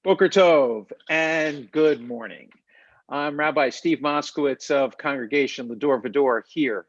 Boker Tov and good morning. I'm Rabbi Steve Moskowitz of Congregation Lador Vador here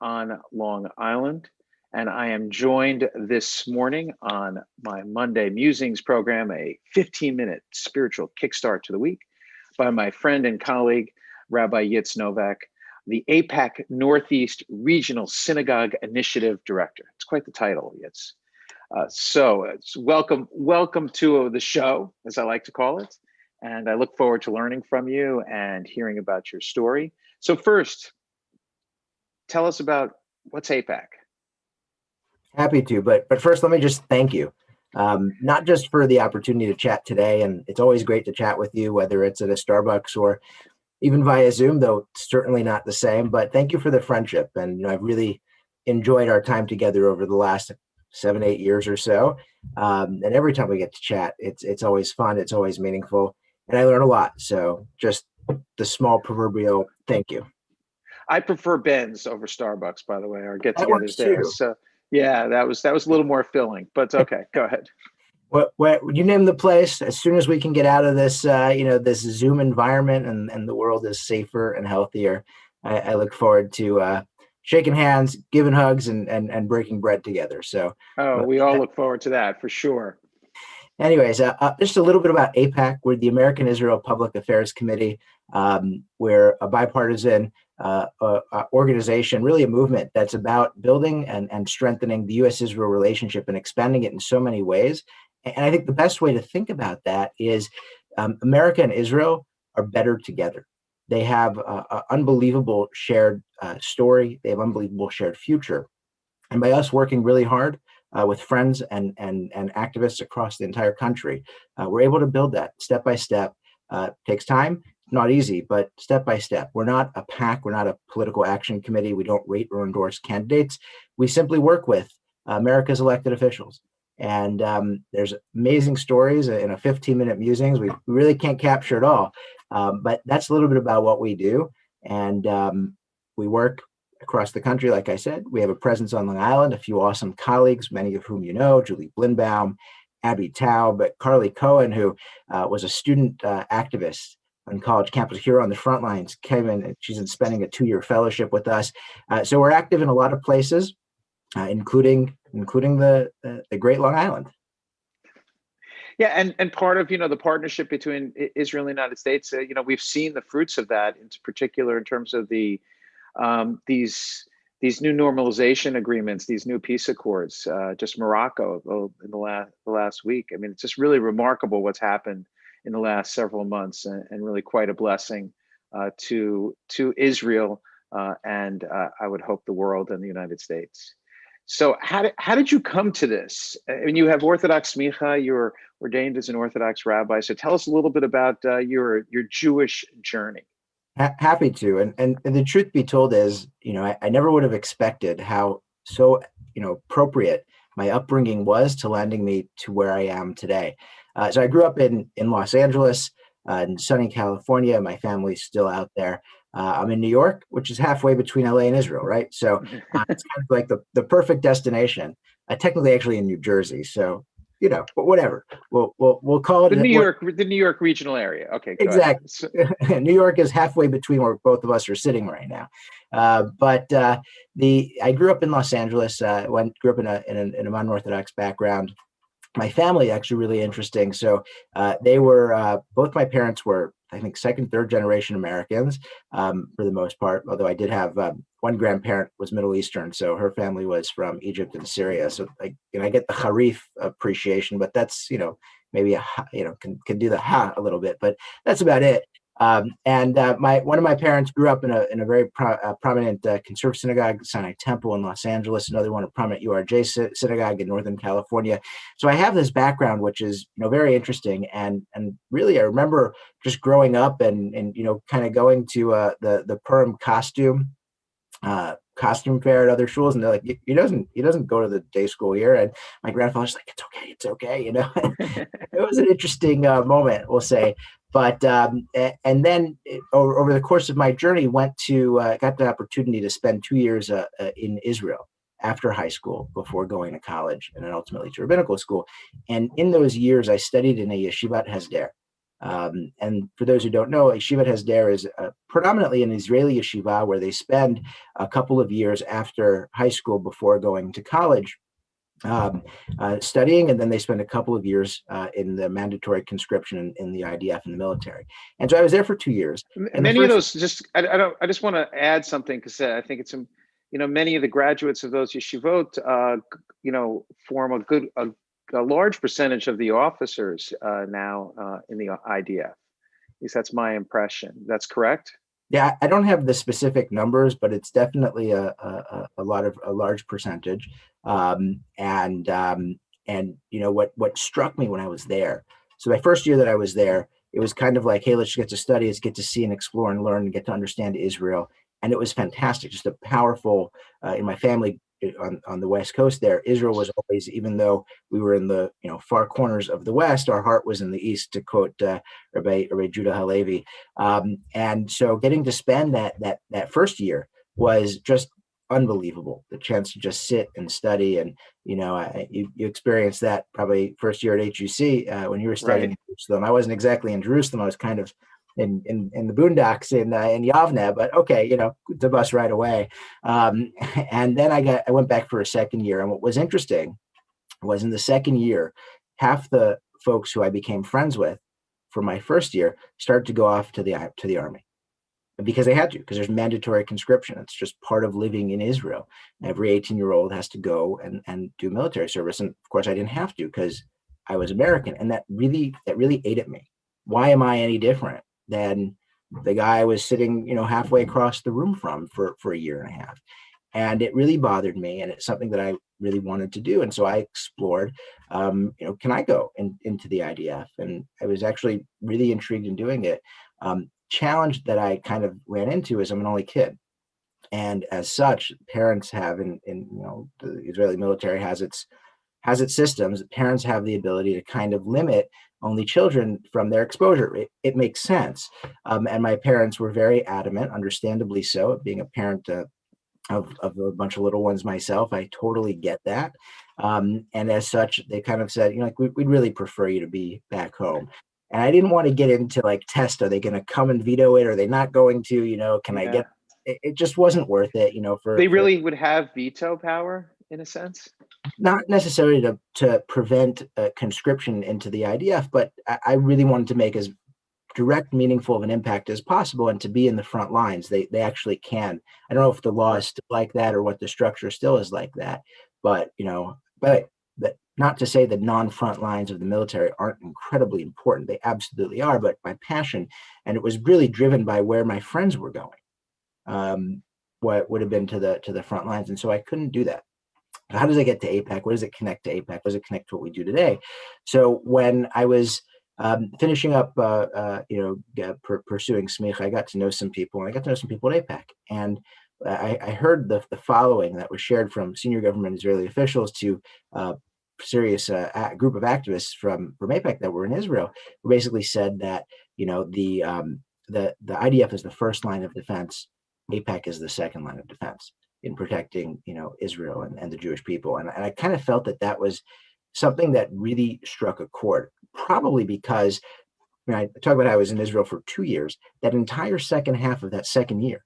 on Long Island, and I am joined this morning on my Monday Musings program, a 15-minute spiritual kickstart to the week, by my friend and colleague, Rabbi Yitz Novak, the APAC Northeast Regional Synagogue Initiative Director. It's quite the title, Yitz. So it's welcome to the show, as I like to call it. And I look forward to learning from you and hearing about your story. So first, tell us about what's APAC. Happy to, but first, let me just thank you, not just for the opportunity to chat today, and it's always great to chat with you, whether it's at a Starbucks or even via Zoom, though certainly not the same, but thank you for the friendship. And I've really enjoyed our time together over the last 7-8 years or so. And every time we get to chat, it's always fun. It's always meaningful. And I learn a lot. So just the small proverbial thank you. I prefer Ben's over Starbucks, by the way, our get-togethers there. So yeah, that was a little more filling, but okay, go ahead. Well, you name the place. As soon as we can get out of this, this Zoom environment and the world is safer and healthier, I look forward to shaking hands, giving hugs, and breaking bread together. So, we all look forward to that for sure. Anyways, just a little bit about APAC. We're the American Israel Public Affairs Committee. We're a bipartisan organization, really a movement that's about building and strengthening the U.S.-Israel relationship and expanding it in so many ways. And I think the best way to think about that is America and Israel are better together. They have an unbelievable shared story. They have unbelievable shared future. And by us working really hard with friends and activists across the entire country, we're able to build that step by step. Takes time, not easy, but step by step. We're not a PAC. We're not a political action committee. We don't rate or endorse candidates. We simply work with America's elected officials. And there's amazing stories in a 15-minute musings. We really can't capture it all, but that's a little bit about what we do. And we work across the country, like I said. We have a presence on Long Island, a few awesome colleagues, many of whom you know, Julie Blinbaum, Abby Tao, but Carly Cohen, who was a student activist on college campus here on the front lines. Kevin, she's been spending a 2-year fellowship with us. So we're active in a lot of places, including the great Long Island. Yeah, and part of the partnership between Israel and the United States, we've seen the fruits of that, in particular in terms of the these new normalization agreements, these new peace accords. Just Morocco in the last week. I mean, it's just really remarkable what's happened in the last several months, and really quite a blessing to Israel and I would hope the world and the United States. So how did you come to this? I mean, you have Orthodox smicha, you're ordained as an Orthodox rabbi. So tell us a little bit about your Jewish journey. Happy to. And the truth be told is, I never would have expected how so, appropriate my upbringing was to landing me to where I am today. So I grew up in Los Angeles, in sunny California. My family's still out there. I'm in New York, which is halfway between LA and Israel, right? So it's kind of like the perfect destination. Technically, actually in New Jersey, so but whatever. We'll call it the New York regional area. Okay, exactly. New York is halfway between where both of us are sitting right now. But I grew up in Los Angeles. Grew up in a unorthodox background. My family actually really interesting. So they were both my parents were, I think, second, third generation Americans for the most part. Although I did have one grandparent was Middle Eastern, so her family was from Egypt and Syria. So I get the harif appreciation, but that's maybe can do the ha a little bit, but that's about it. And one of my parents grew up in a very prominent conservative synagogue, Sinai Temple in Los Angeles. Another one, a prominent URJ synagogue in Northern California. So I have this background, which is very interesting. And really, I remember just growing up and kind of going to the Purim costume fair at other schools, and they're like, he doesn't go to the day school here. And my grandfather's like, it's okay. It was an interesting moment, we'll say. But and then over the course of my journey, got the opportunity to spend 2 years in Israel. after high school before going to college and then ultimately to rabbinical school. And in those years, I studied in a yeshivat hesder. And for those who don't know, yeshivat hesder is predominantly an Israeli yeshiva where they spend a couple of years after high school before going to college studying, and then they spend a couple of years in the mandatory conscription in the IDF in the military. And so I was there for 2 years. And many of those, I just want to add something because I think it's, many of the graduates of those yeshivot, form a large percentage of the officers now in the IDF. At least that's my impression. That's correct? Yeah, I don't have the specific numbers, but it's definitely a large percentage. And what struck me when I was there. So my first year that I was there, it was kind of like, hey, let's get to study, let's get to see and explore and learn and get to understand Israel. And it was fantastic, just a powerful, in my family on the West Coast there, Israel was always, even though we were in the far corners of the West, our heart was in the East, to quote Rabbi Judah Halevi. And so getting to spend that first year was just unbelievable. The chance to just sit and study, and you experienced that probably first year at HUC when you were studying in Jerusalem. I wasn't exactly in Jerusalem. I was kind of in the boondocks in Yavne, but okay, the bus right away. And then I went back for a second year. And what was interesting was in the second year, half the folks who I became friends with for my first year started to go off to the army. Because they had to, because there's mandatory conscription. It's just part of living in Israel. Every 18-year-old has to go and do military service. And of course I didn't have to because I was American. And that really ate at me. Why am I any different than the guy I was sitting, halfway across the room from for a year and a half? And it really bothered me. And it's something that I really wanted to do. And so I explored, can I go into the IDF? And I was actually really intrigued in doing it. Challenge that I kind of ran into is I'm an only kid. And as such, parents have in the Israeli military has its systems. Parents have the ability to kind of limit only children from their exposure. It makes sense. And my parents were very adamant, understandably so. Being a parent of a bunch of little ones myself, I totally get that. And as such, they kind of said, we'd really prefer you to be back home. And I didn't want to get into test, are they going to come and veto it? Are they not going to, can I get, it just wasn't worth it, They really would have veto power in a sense? Not necessarily to prevent conscription into the IDF, but I really wanted to make as direct, meaningful of an impact as possible and to be in the front lines. They actually can. I don't know if the law is still like that or what the structure still is like that, but, not to say that non-front lines of the military aren't incredibly important. They absolutely are, but my passion, and it was really driven by where my friends were going, what would have been to the front lines. And so I couldn't do that. How does it get to APAC? What does it connect to APAC? What does it connect to what we do today? So when I was finishing up, pursuing SMICH, I got to know some people, and I got to know some people at APAC. And I heard the following that was shared from senior government Israeli officials to serious group of activists from APAC that were in Israel, who basically said that the IDF is the first line of defense, APAC is the second line of defense in protecting Israel and the Jewish people, and I kind of felt that was something that really struck a chord, probably because I talk about how I was in Israel for 2 years. That entire second half of that second year,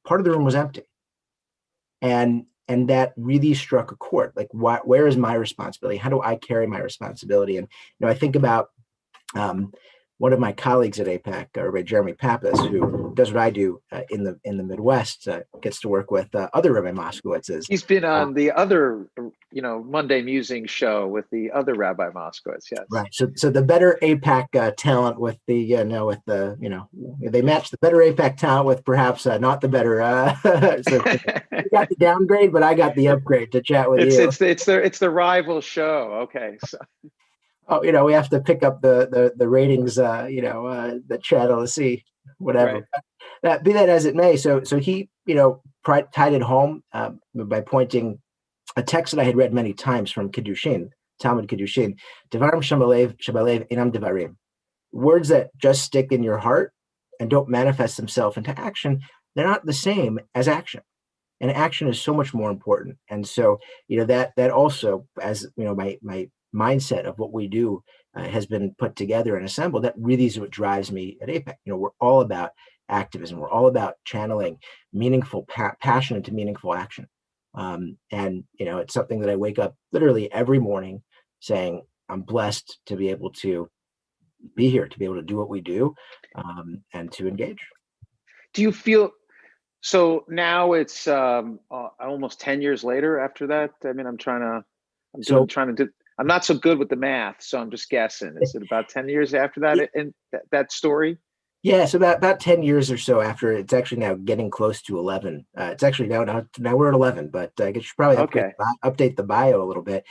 part of the room was empty, and that really struck a chord. Like, where is my responsibility? How do I carry my responsibility? And I think about one of my colleagues at APAC, Rabbi Jeremy Pappas, who does what I do in the Midwest, gets to work with other Rabbi Moskowitzes. He's been on the other, Monday Musings show with the other Rabbi Moskowitz. Yes. Right. So the better APAC talent with the they match the better APAC talent with perhaps not the better. So you got the downgrade, but I got the upgrade to chat with you. It's the rival show. Okay. So. Oh, we have to pick up the ratings, the channel to see whatever. Right. That be that as it may. So he, tied it home by pointing a text that I had read many times from Kiddushin, Talmud Kiddushin, Devarim Shebalev Enam Devarim. Words that just stick in your heart and don't manifest themselves into action, they're not the same as action. and action is so much more important. And so, that also, as my mindset of what we do has been put together and assembled. That really is what drives me at APAC. We're all about activism. We're all about channeling meaningful passion into meaningful action. And it's something that I wake up literally every morning saying, I'm blessed to be able to be here, to be able to do what we do, and to engage. Do you feel, so now it's almost 10 years later after that? I mean, I'm not so good with the math, so I'm just guessing. Is it about 10 years after that in that story? Yeah, so about 10 years or so after. It's actually now getting close to 11. It's actually now we're at 11, but I guess you should probably update the bio a little bit.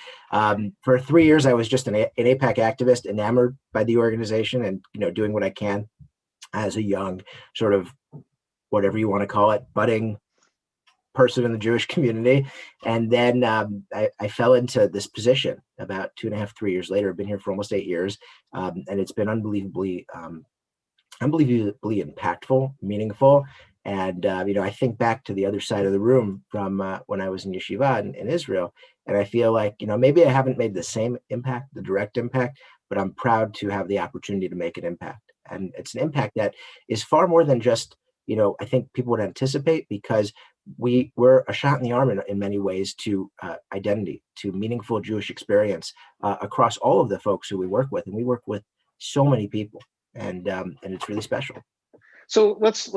For 3 years, I was just an APAC activist, enamored by the organization and, doing what I can as a young sort of, whatever you want to call it, budding person in the Jewish community. And then I fell into this position about 2.5, 3 years later. I've been here for almost 8 years. And it's been unbelievably impactful, meaningful. And, I think back to the other side of the room from when I was in yeshiva in Israel. And I feel like, maybe I haven't made the same impact, the direct impact, but I'm proud to have the opportunity to make an impact. And it's an impact that is far more than just, I think people would anticipate, because we're a shot in the arm in many ways to identity, to meaningful Jewish experience across all of the folks who we work with. And we work with so many people. And it's really special. So let's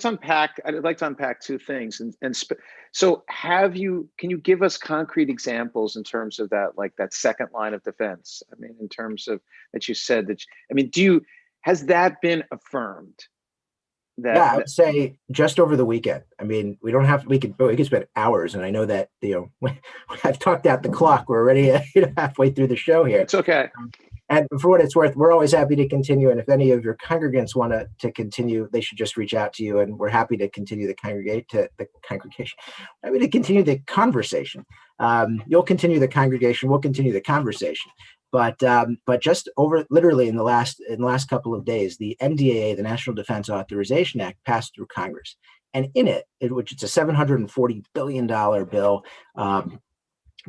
unpack. I'd like to unpack two things. So can you give us concrete examples in terms of that, like that second line of defense? I mean, in terms of that you said that. I mean, has that been affirmed? I would say just over the weekend. I mean, we could spend hours, and I know that I've talked out the clock. We're already halfway through the show here. It's okay. And for what it's worth, we're always happy to continue. And if any of your congregants want to continue, they should just reach out to you, and we're happy to continue the congregation. Happy to continue the conversation. You'll continue the congregation. We'll continue the conversation. But just over literally in the last couple of days, the NDAA, the National Defense Authorization Act, passed through Congress, and in it, which it's a $740 billion bill.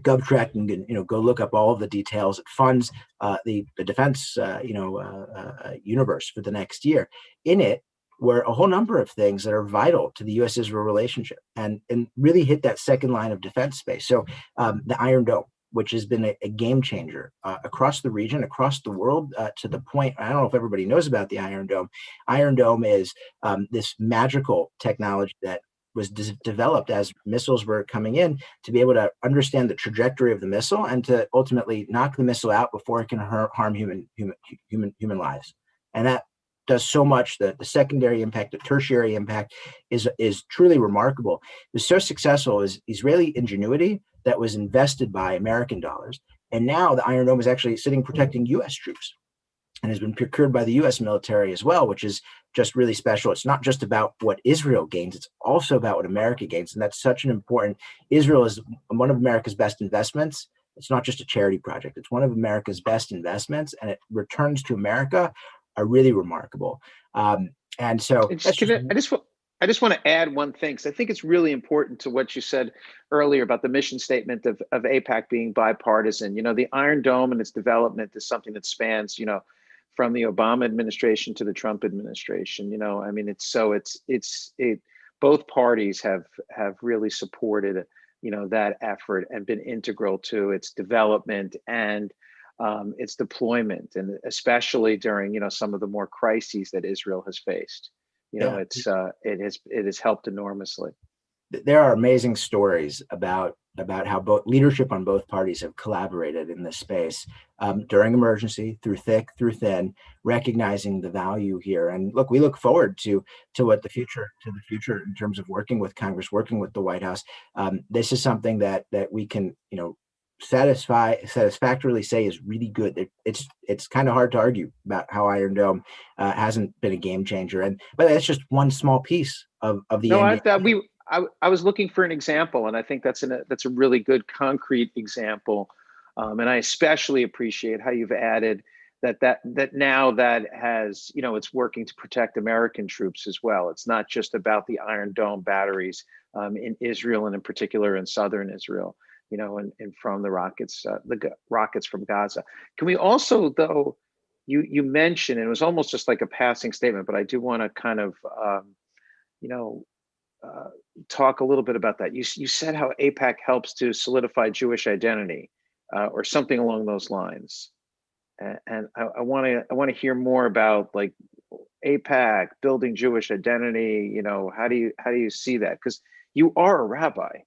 GovTrack, and go look up all of the details. It funds the defense universe for the next year. In it were a whole number of things that are vital to the U.S.-Israel relationship, and really hit that second line of defense space. So the Iron Dome, which has been a game changer across the region, across the world, to the point, I don't know if everybody knows about the Iron Dome. Iron Dome is this magical technology that was developed as missiles were coming in to be able to understand the trajectory of the missile and to ultimately knock the missile out before it can harm human lives. And that does so much. The secondary impact, the tertiary impact is truly remarkable. It was so successful is Israeli ingenuity that was invested by American dollars. And now the Iron Dome is actually sitting protecting U.S. troops and has been procured by the U.S. military as well, which is just really special. It's not just about what Israel gains, it's also about what America gains. And that's such an important, Israel is one of America's best investments. It's not just a charity project. It's one of America's best investments, and it returns to America are really remarkable. And so I just want to add one thing, because I think it's really important to what you said earlier about the mission statement of AIPAC being bipartisan. The Iron Dome and its development is something that spans, from the Obama administration to the Trump administration. I mean, both parties have really supported, that effort and been integral to its development and its deployment, and especially during, some of the more crises that Israel has faced. It has helped enormously. There are amazing stories about how both leadership on both parties have collaborated in this space during emergency, through thick, through thin, recognizing the value here. And look, we look forward to the future in terms of working with Congress, working with the White House. This is something that we can, satisfactorily say is really good. It's kind of hard to argue about how Iron Dome hasn't been a game changer, but that's just one small piece of the. No, I was looking for an example, and I think that's a really good concrete example, and I especially appreciate how you've added that now that has, it's working to protect American troops as well. It's not just about the Iron Dome batteries in Israel, and in particular in southern Israel, and from the rockets from Gaza. Can we also, though, you mentioned, and it was almost just like a passing statement, but I do want to kind of, talk a little bit about that. You said how AIPAC helps to solidify Jewish identity, or something along those lines. And I want to hear more about like AIPAC building Jewish identity. How do you see that? Because you are a rabbi,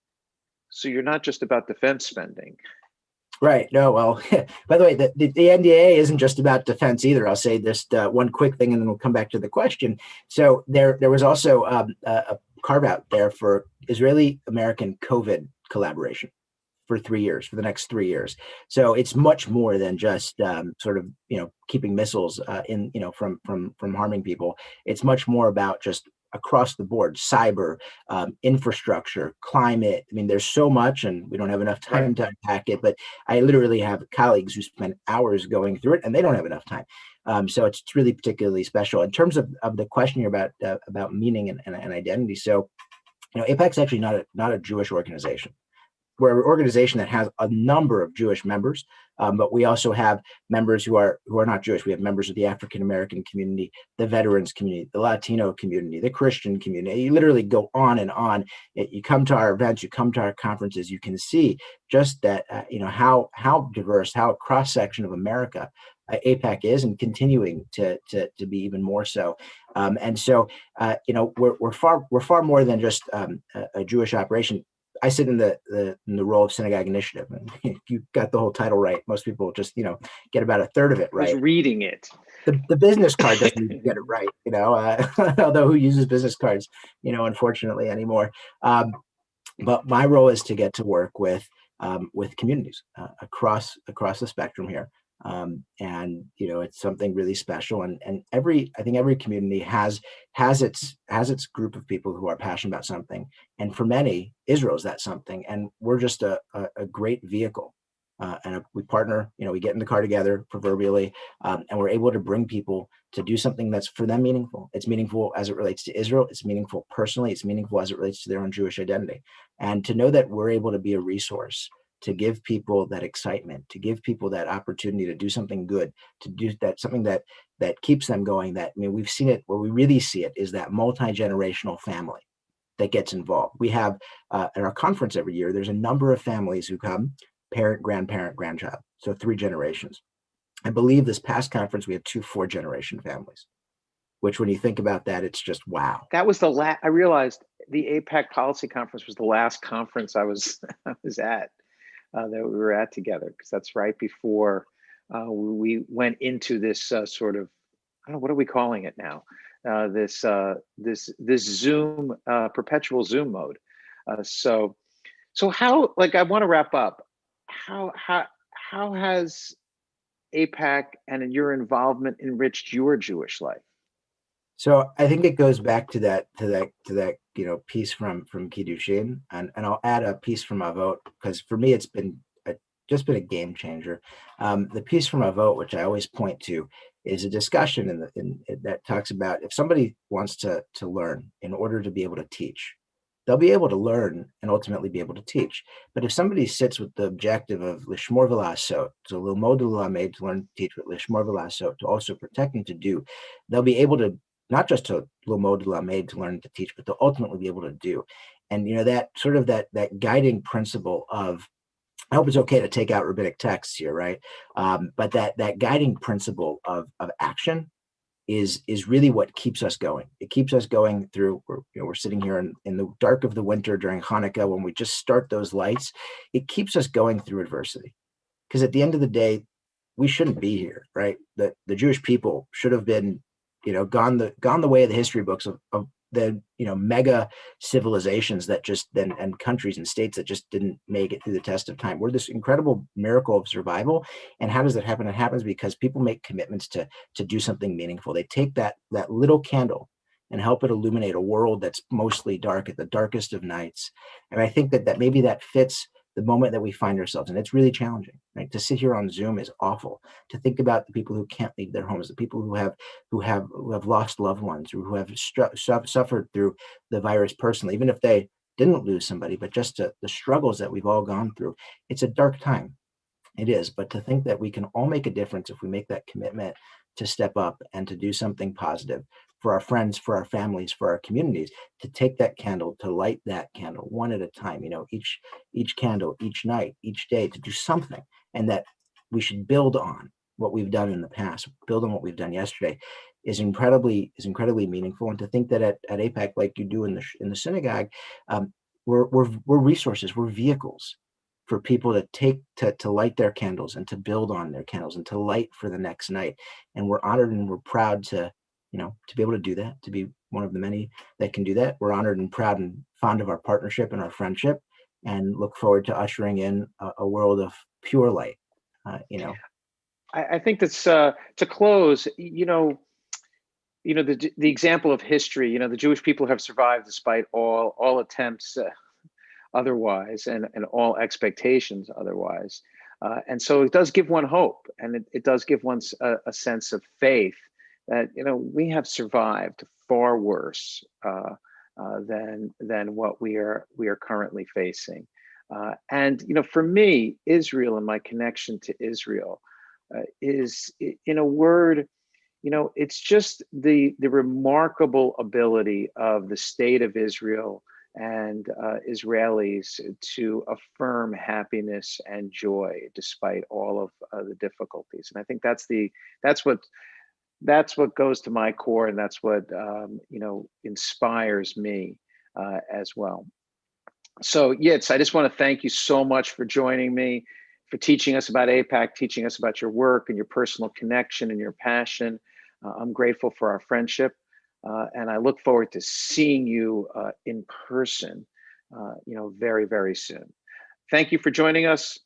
so you're not just about defense spending. Right. No, well, by the way, the NDAA isn't just about defense either. I'll say just one quick thing, and then we'll come back to the question. So there was also a carve out there for Israeli-American COVID collaboration for 3 years, for the next 3 years. So it's much more than just sort of, keeping missiles from harming people. It's much more about just across the board, cyber, infrastructure, climate. I mean, there's so much, and we don't have enough time to unpack it, but I literally have colleagues who spend hours going through it, and they don't have enough time. So it's really particularly special. In terms of the question here about meaning and identity. So, AIPAC is actually not a Jewish organization. We're an organization that has a number of Jewish members, but we also have members who are not Jewish. We have members of the African American community, the veterans community, the Latino community, the Christian community. You literally go on and on. You come to our events, you come to our conferences, you can see just that, how diverse, how cross section of America AIPAC is, and continuing to be even more so. And so, we're far more than just a Jewish operation. I sit in the role of Synagogue Initiative, and if you got the whole title right, most people just get about a third of it right. I was reading it. The business card doesn't even get it right, although who uses business cards, unfortunately anymore. But my role is to get to work with communities across the spectrum here. And it's something really special, and I think every community has its group of people who are passionate about something, and for many, Israel's that something, and we're just a great vehicle, and we partner. We get in the car together proverbially, and we're able to bring people to do something that's for them meaningful. It's meaningful as it relates to Israel. It's meaningful personally. It's meaningful as it relates to their own Jewish identity, and to know that we're able to be a resource to give people that excitement, to give people that opportunity to do something good, to do that something that keeps them going. That, we've seen it, where we really see it is that multi-generational family that gets involved. We have at our conference every year, there's a number of families who come, parent, grandparent, grandchild, so 3 generations. I believe this past conference we had 2 4-generation families, which when you think about that, it's just wow. That was I realized the APAC policy conference was the last conference I was at. That we were at together, because that's right before we went into this sort of, I don't know, what are we calling it now? This Zoom, perpetual Zoom mode. So how, I want to wrap up. How has AIPAC and your involvement enriched your Jewish life? So I think it goes back to that piece from Kiddushin, and I'll add a piece from Avot, because for me it's been just been a game changer. The piece from Avot, which I always point to, is a discussion that talks about if somebody wants to learn in order to be able to teach, they'll be able to learn and ultimately be able to teach. But if somebody sits with the objective of lishmor v'lasot, so lilmod l'lamed, to learn, teach, with lishmor v'lasot, to also protect and to do, they'll be able to not just to lilmod l'lamed, to learn to teach, but to ultimately be able to do. And that sort of that guiding principle of, I hope it's okay to take out rabbinic texts here, right? But that guiding principle of action is really what keeps us going. It keeps us going through. We're sitting here in the dark of the winter during Hanukkah, when we just start those lights. It keeps us going through adversity, because at the end of the day, we shouldn't be here, right? The Jewish people should have been, gone the way of the history books of the mega civilizations that just and countries and states that just didn't make it through the test of time. We're this incredible miracle of survival. And how does that happen? It happens because people make commitments to do something meaningful. They take that little candle and help it illuminate a world that's mostly dark at the darkest of nights. And I think that maybe that fits the moment that we find ourselves in. It's really challenging, right? To sit here on Zoom is awful. To think about the people who can't leave their homes, the people who have lost loved ones, or who have suffered through the virus personally, even if they didn't lose somebody, but just the struggles that we've all gone through. It's a dark time. It is, but to think that we can all make a difference if we make that commitment to step up and to do something positive for our friends, for our families, for our communities, to take that candle, to light that candle one at a time, each candle, each night, each day, to do something, and that we should build on what we've done in the past, build on what we've done yesterday, is incredibly meaningful. And to think that at AIPAC, like you do in the synagogue, we're resources, we're vehicles for people to take to light their candles and to build on their candles and to light for the next night. And we're honored and we're proud to be able to do that, to be one of the many that can do that. We're honored and proud and fond of our partnership and our friendship, and look forward to ushering in a world of pure light. I think that's to close, the example of history, the Jewish people have survived despite all attempts otherwise, and all expectations otherwise. And so it does give one hope, and it does give one a sense of faith that, we have survived far worse than what we are currently facing. And for me, Israel and my connection to Israel is, in a word, it's just the remarkable ability of the state of Israel and Israelis to affirm happiness and joy despite all of the difficulties. And I think that's what goes to my core, and that's what inspires me as well. So Yitz, I just want to thank you so much for joining me, for teaching us about AIPAC, teaching us about your work and your personal connection and your passion. I'm grateful for our friendship. And I look forward to seeing you in person, very, very soon. Thank you for joining us.